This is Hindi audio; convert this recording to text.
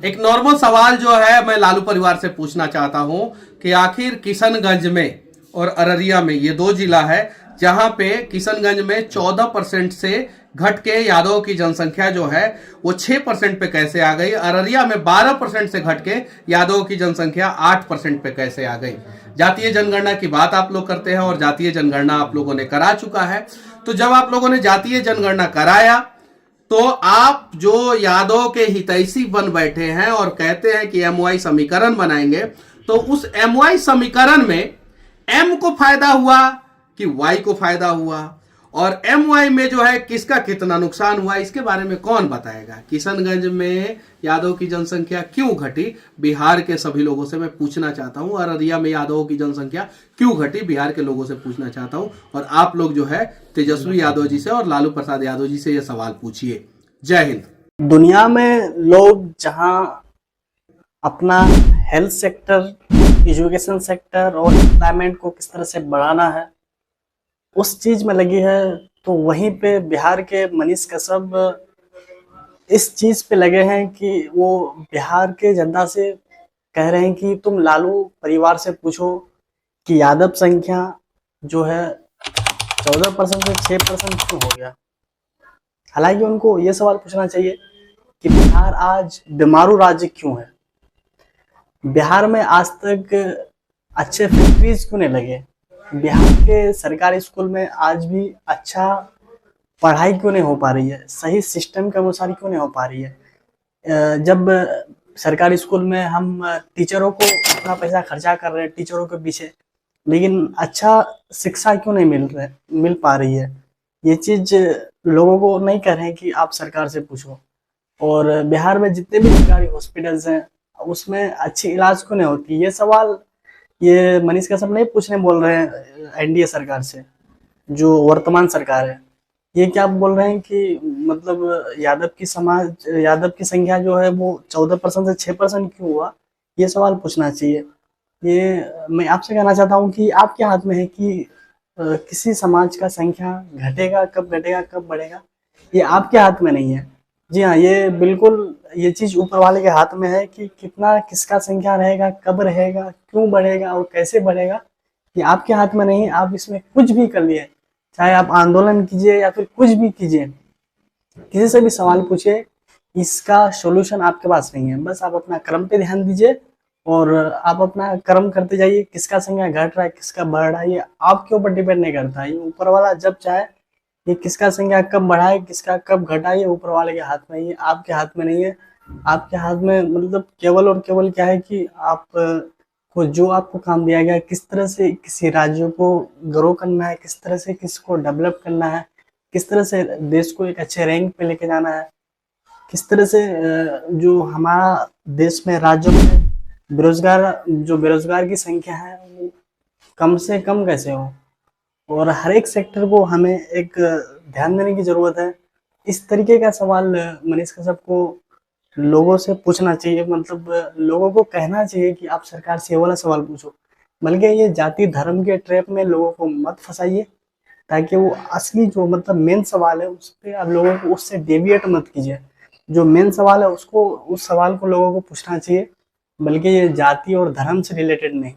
एक नॉर्मल सवाल जो है मैं लालू परिवार से पूछना चाहता हूं कि आखिर किशनगंज में और अररिया में, ये दो जिला है जहां पे किशनगंज में 14% से घट के यादव की जनसंख्या जो है वो 6% पे कैसे आ गई, अररिया में 12% से घट के यादव की जनसंख्या 8% पे कैसे आ गई। जातीय जनगणना की बात आप लोग करते हैं और जातीय जनगणना आप लोगों ने करा चुका है। तो जब आप लोगों ने जातीय जनगणना कराया तो आप जो यादव के हितैषी बन बैठे हैं और कहते हैं कि एमवाई समीकरण बनाएंगे, तो उस एमवाई समीकरण में एम को फायदा हुआ कि वाई को फायदा हुआ, और एमवाई में जो है किसका कितना नुकसान हुआ, इसके बारे में कौन बताएगा। किशनगंज में यादव की जनसंख्या क्यों घटी, बिहार के सभी लोगों से मैं पूछना चाहता हूं। अररिया में यादवों की जनसंख्या क्यों घटी, बिहार के लोगों से पूछना चाहता हूं। और आप लोग जो है तेजस्वी यादव जी से और लालू प्रसाद यादव जी से यह सवाल पूछिए। जय हिंद। दुनिया में लोग जहां अपना हेल्थ सेक्टर, एजुकेशन सेक्टर और एम्प्लॉयमेंट को किस तरह से बढ़ाना है उस चीज में लगी है, तो वहीं पे बिहार के मनीष कश्यप इस चीज पे लगे हैं कि वो बिहार के जनता से कह रहे हैं कि तुम लालू परिवार से पूछो कि यादव संख्या जो है 14% से 6% क्यों हो गया। हालांकि उनको ये सवाल पूछना चाहिए कि बिहार आज बीमारू राज्य क्यों है, बिहार में आज तक अच्छे फैक्ट्रीज क्यों नहीं लगे, बिहार के सरकारी स्कूल में आज भी अच्छा पढ़ाई क्यों नहीं हो पा रही है, सही सिस्टम के अनुसार क्यों नहीं हो पा रही है। जब सरकारी स्कूल में हम टीचरों को इतना पैसा खर्चा कर रहे हैं टीचरों के पीछे, लेकिन अच्छा शिक्षा क्यों नहीं मिल पा रही है। ये चीज लोगों को नहीं कह रहे हैं कि आप सरकार से पूछो। और बिहार में जितने भी सरकारी हॉस्पिटल्स हैं उसमें अच्छी इलाज क्यों नहीं होती, ये सवाल ये मनीष कश्यप नहीं पूछने बोल रहे हैं एनडीए सरकार से, जो वर्तमान सरकार है। ये क्या बोल रहे हैं कि मतलब यादव की संख्या जो है वो 14% से 6% क्यों हुआ, ये सवाल पूछना चाहिए। ये मैं आपसे कहना चाहता हूँ कि आपके हाथ में है कि किसी समाज का संख्या घटेगा कब बढ़ेगा, ये आपके हाथ में नहीं है। जी हाँ, ये बिल्कुल ये चीज ऊपर वाले के हाथ में है कि कितना किसका संख्या रहेगा, कब रहेगा, क्यों बढ़ेगा और कैसे बढ़ेगा, ये आपके हाथ में नहीं है। आप इसमें कुछ भी कर लिए, चाहे आप आंदोलन कीजिए या फिर कुछ भी कीजिए, किसी से भी सवाल पूछिए, इसका सोल्यूशन आपके पास नहीं है। बस आप अपना कर्म पे ध्यान दीजिए और आप अपना कर्म करते जाइए। किसका संख्या घट रहा है किसका बढ़ रहा है ये आपके ऊपर डिपेंड नहीं करता है, ये ऊपर वाला जब चाहे ये किसका संख्या कब बढ़ाए किसका कब घटाए ऊपर वाले के हाथ में, ये आपके हाथ में नहीं है। आपके हाथ में मतलब केवल और केवल क्या है कि आप को जो आपको काम दिया गया, किस तरह से किसी राज्य को ग्रो करना है, किस तरह से किसको डेवलप करना है, किस तरह से देश को एक अच्छे रैंक पे लेके जाना है, किस तरह से जो हमारा देश में राज्यों में बेरोजगार की संख्या है वो कम से कम कैसे हो, और हर एक सेक्टर को हमें एक ध्यान देने की जरूरत है। इस तरीके का सवाल मनीष कश्यप को लोगों से पूछना चाहिए, मतलब लोगों को कहना चाहिए कि आप सरकार से ये वाला सवाल पूछो। बल्कि ये जाति धर्म के ट्रैप में लोगों को मत फंसाइए, ताकि वो असली जो मतलब मेन सवाल है उस पर आप लोगों को उससे डेविएट मत कीजिए। जो मेन सवाल है उसको उस सवाल को लोगों को पूछना चाहिए, बल्कि ये जाति और धर्म से रिलेटेड नहीं।